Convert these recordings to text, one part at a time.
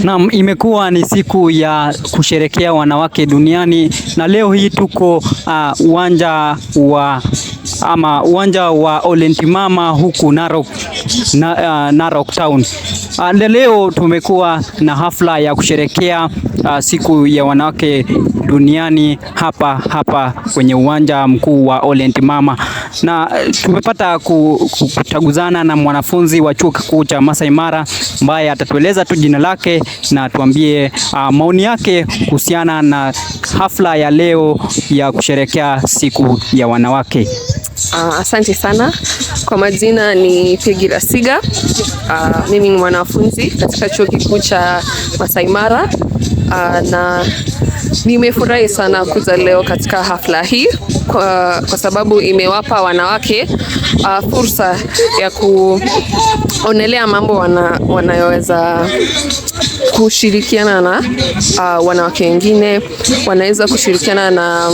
Naam, imekuwa ni siku ya kusherekea wanawake duniani na leo hii tuko uwanja wa Olentimama huku Narok Town. Leo tumekuwa na hafla ya kusherekea siku ya wanawake duniani hapa kwenye uwanja mkuu wa Olentimama, na tumepata kutaguzana na mwanafunzi wa chuo kikuu cha Maasai Mara ambaye atatueleza tu jina lake na tuambie maoni yake kuhusiana na hafla ya leo ya kusherekea siku ya wanawake. Asante sana. Kwa majina ni Peggy Rasiga. Mimi ni mwanafunzi katika chuo kikuu cha Maasai Mara, na nimefurahi sana kuja leo katika hafla hii kwa sababu imewapa wanawake fursa ya kuonelea mambo wanayoweza kushirikiana na wanawake wengine, wanaweza kushirikiana na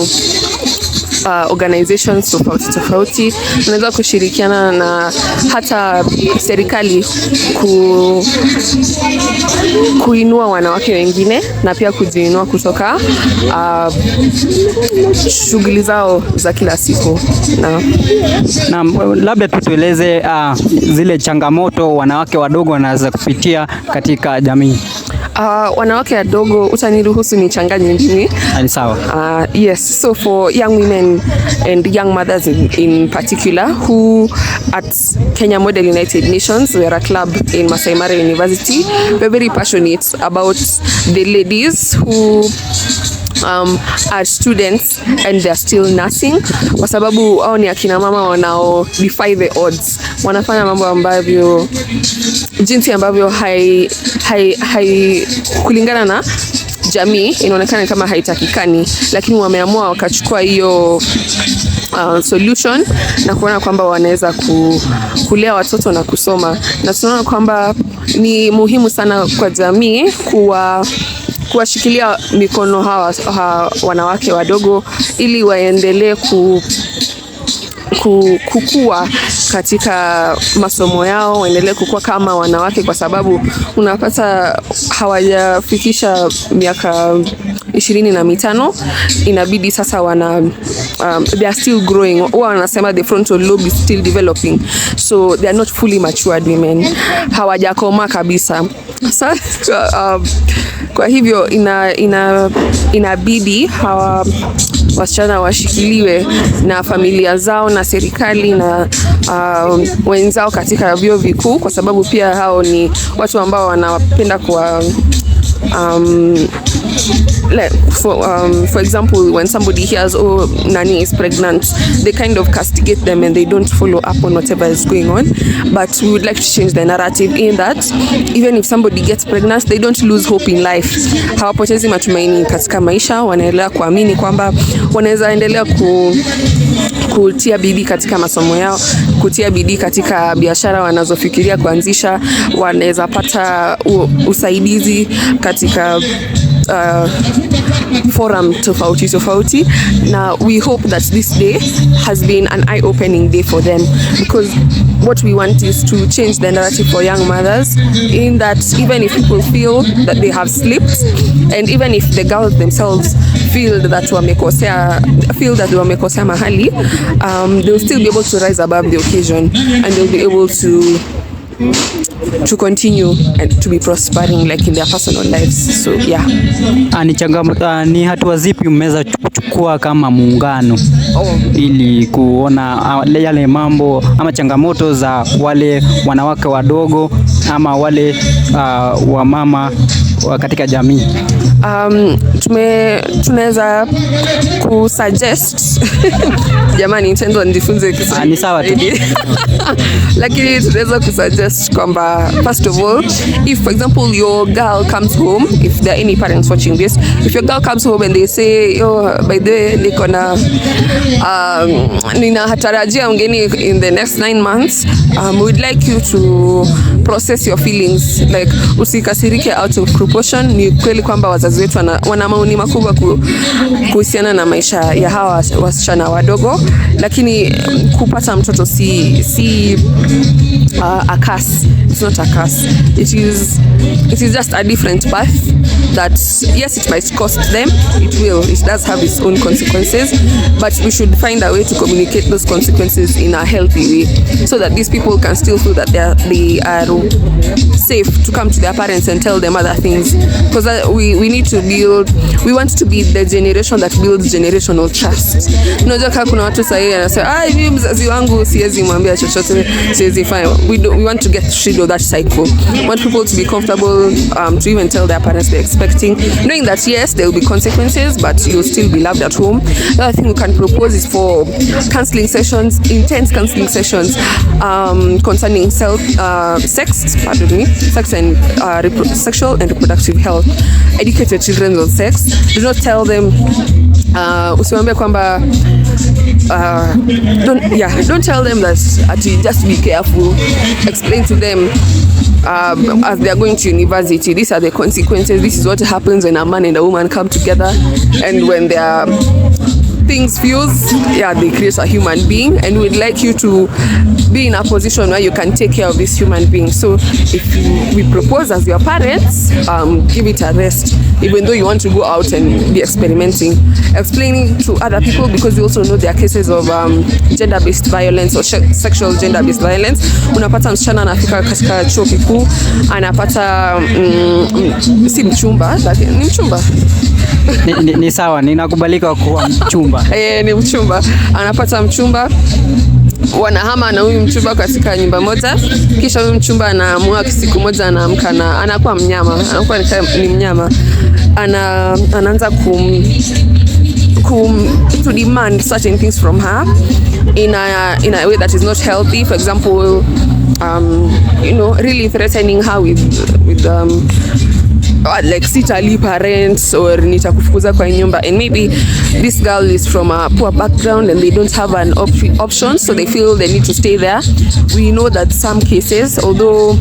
organizations tofauti, wanaweza kushirikiana na hata serikali kuinua wanawake wengine na pia kujiinua kutoka shughuli zao za kila siku. Na labda tutueleze zile changamoto wanawake wadogo wanaweza kupitia katika jamii. Wanawake wadogo, utaniruhusu nichanganye ndimi? Ni sawa. Yes, so for young women and young mothers in particular who at Kenya Model United Nations, we are a club in Maasai Mara University. We're very passionate about the ladies who are students and they're still nursing, kwa sababu hao ni akina mama wanao defy the odds, wanafanya mambo ambavyo jinsi ambavyo kulingana na jamii inaonekana kama haitakikani, lakini wameamua wakachukua hiyo solution na kuona kwamba wanaweza kulea watoto na kusoma, na tunaona kwamba ni muhimu sana kwa jamii kuwashikilia mikono hawa wanawake wadogo ili waendelee kukua katika masomo yao, waendelee kukua kama wanawake, kwa sababu unapata hawajafikisha miaka 25, inabidi sasa they are still growing. Wanasema the frontal lobe is still developing, so they are not fully matured women, hawajakoma kabisa. Sasa kwa hivyo inabidi hawa wasichana washikiliwe na familia zao na serikali na wenzao katika vyuo vikuu, kwa sababu pia hao ni watu ambao wanapenda for example, when somebody hears, oh, Nani is pregnant, they kind of castigate them and they don't follow up on whatever is going on. But we would like to change the narrative in that even if somebody gets pregnant, they don't lose hope in life. Hawapotezi matumaini katika maisha, wanaendelea kuamini kwamba wanaweza endelea kutia bidii katika masomo yao, kutia bidii katika biashara wanazofikiria kuanzisha, wanaweza pata usaidizi katika forum tofauti. Now we hope that this day has been an eye-opening day for them, because what we want is to change the narrative for young mothers, in that even if people feel that they have slipped, and even if the girls themselves feel that they wamekosea mahali, they'll still be able to rise above the occasion, and they'll be able to continue and to be prospering like in their personal lives. So yeah. Ni hatua zipi mmeweza kuchukua kama muungano ili kuona yale mambo ama changamoto za wale wanawake wadogo ama wale wamama katika jamii? Tunaweza kusuggest jamani, nitendo nijifunze Kiswahili. Ni sawa tu. Lakini tunaweza kusuggest kwamba first of all, if for example your girl comes home, if there are any parents watching this, if your girl comes home and they say, oh, by the way, ninatarajia mgeni in the next 9 months, we'd like you to process your feelings, like usikasirike out of proportion. Ni kweli kwamba wazazi wetu wana maoni makubwa kuhusiana na maisha ya hawa wasichana wadogo, lakini kupata mtoto si a curse. It's not a curse. It is just a different path that, yes, it might cost them. It does have its own consequences, but we should find a way to communicate those consequences in a healthy way, so that these people can still feel that they are safe to come to their parents and tell them other things, because we need to we want to be the generation that builds generational trust. Unajua kama kuna watu sahihi anasema mimi mzazi wangu siwezi mwambia chochote, siwezi fanya. We want to get rid of that cycle. We want people to be comfortable to even tell their parents they're expecting, knowing that yes, there will be consequences, but you'll still be loved at home. The other thing we can propose is for counseling sessions, intense counseling sessions concerning sex and sexual and reproductive health. Educate your children on sex. Do not tell them usiwaambie kwamba don't tell them that just be careful. Explain to them as they are going to university, these are the consequences. This is what happens when a man and a woman come together, and when they are things fuse, they create a human being, and we'd like you to be in a position where you can take care of this human being. So if we propose as your parents, give it a rest, even though you want to go out and be experimenting, explaining to other people, because we also know there are cases of gender-based violence or sexual gender-based violence. Unapata msichana anafika katika chuo kikuu anapata si mchumba, ni mchumba ni sawa, ninakubalika kuwa mchumba. Ni mchumba, anapata mchumba, wanahama na huyu mchumba katika nyumba moja, kisha huyu mchumba anaamua siku moja anaamka na anakuwa mnyama, anakuwa ni mnyama, anaanza to demand certain things from her in a way that is not healthy. For example, really threatening her with like sitali parents or nitakufukuza kwa nyumba, and maybe this girl is from a poor background and they don't have an option, so they feel they need to stay there. We know that some cases, although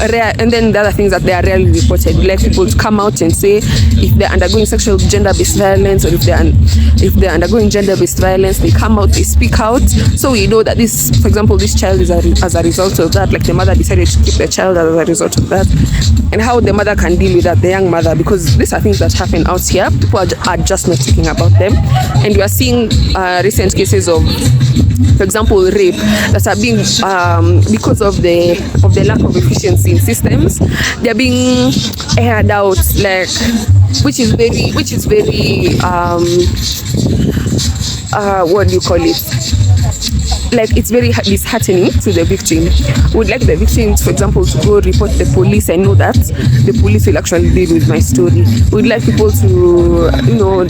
rare, and then the other things that they are rarely reported, we like people to come out and say if they're undergoing sexual gender-based violence, or if they're undergoing gender-based violence, they come out, they speak out. So we know that this, for example, this child is as a result of that, like the mother decided to keep the child as a result of that, and how the mother can deal with that, the young mother, because these are things that happen out here. People are just not talking about them, and we are seeing recent cases of, for example, rape that are being because of the lack of efficiency in systems, they're being aired out, like which is very what do you call it? Like it's very disheartening to the victim. We'd like the victims, for example, to go report the police and know that the police will actually deal with my story. We'd like people to,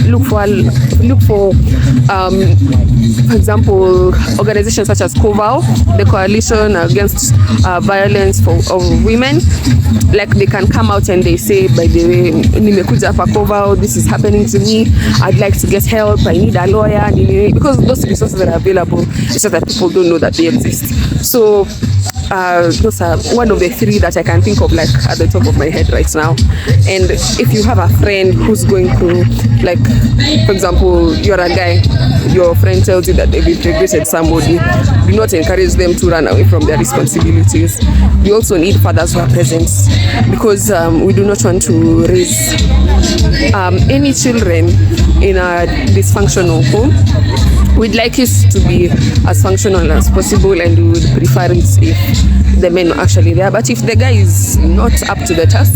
look for, for example, organizations such as COVAO, the Coalition Against Violence of Women. Like they can come out and they say, by the way, nimekuja hapa COVAO, this is happening to me. I'd like to get help. I need a lawyer. Because those resources that are available, it's just that people don't know that they exist. So those are one of the three that I can think of, like at the top of my head right now. And if you have a friend who's going through, like, for example, you're a guy, your friend tells you that they've impregnated somebody, do not encourage them to run away from their responsibilities. We also need fathers who are present, because we do not want to raise any children in a dysfunctional home. We'd like it to be as functional as possible, and we would prefer it if the men are actually there. But if the guy is not up to the task,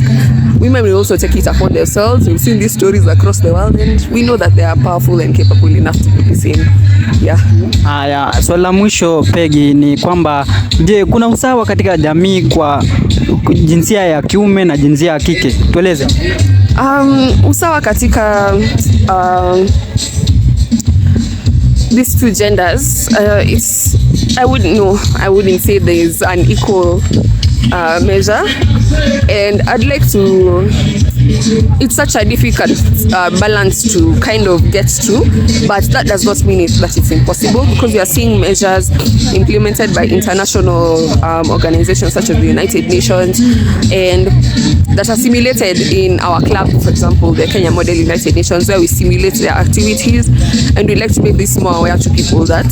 women will also take it upon themselves. We've seen these stories across the world, and we know that they are powerful and capable enough to do the same. Haya, swali la mwisho Peggy ni kwamba, je, kuna usawa katika jamii kwa jinsia ya kiume na jinsia ya kike? Tueleze. Usawa katika these two genders, I wouldn't say there is an equal measure, and I'd like to, it's such a difficult balance to kind of get to, but that does not mean that it's impossible, because we are seeing measures implemented by international organizations such as the United Nations, and that are simulated in our club, for example, the Kenya Model United Nations, where we simulate their activities, and we like to make this more aware to people that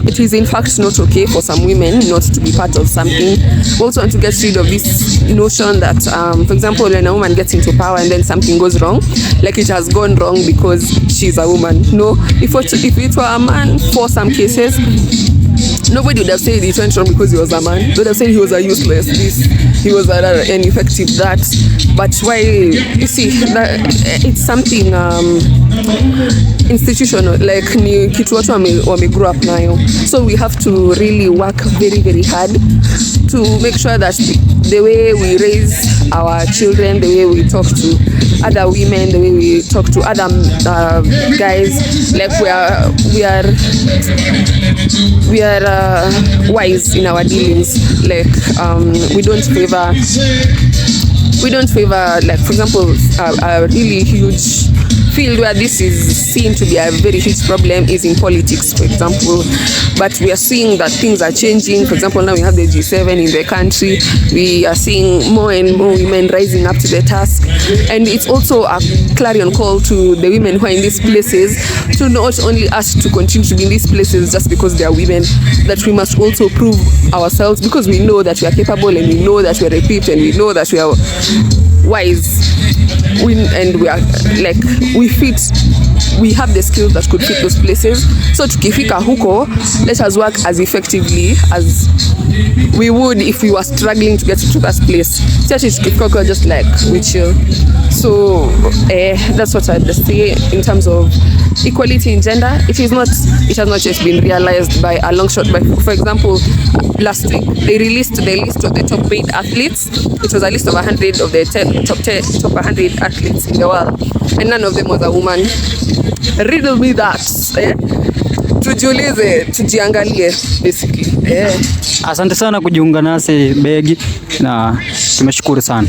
it is in fact not okay for some women not to be part of something. We also want to get rid of this notion that, for example, when a woman gets into power and then something goes wrong, like it has gone wrong because she's a woman. No, if it were a man, for some cases, nobody would have said it went wrong because he was a man. They would have said he was a useless this, he was an ineffective that. But why, you see, that it's something institutional, like ni kitu watu wame grow up nayo. So we have to really work very, very hard to make sure that the way we raise our children, the way we talk to other women, the way we talk to other guys, like we are wise in our dealings. Like we don't favor, like, for example, a really huge field where this is seen to be a very huge problem is in politics, for example. But we are seeing that things are changing. For example, now we have the G7 in the country. We are seeing more and more women rising up to the task. And it's also a clarion call to the women who are in these places to not only ask to continue to be in these places just because they are women, that we must also prove ourselves, because we know that we are capable, and we know that we are equipped, and we know that we are wise. And we are like, we have the skills that could fit those places. So tukifika huko, let us work as effectively as we would if we were struggling to get to that place. Tukifika just like we chill. So that's what I'd say in terms of equality in gender. It has not yet been realized by a long shot. But for example, last week they released the list of the top paid athletes. It was a list of 100 of the top 100 athletes in the world, and none of them was a woman. Riddle me that. Tujiulize, tujiangalie basically. Asante sana kujiunga nasi Peggy, na tumeshukuru sana.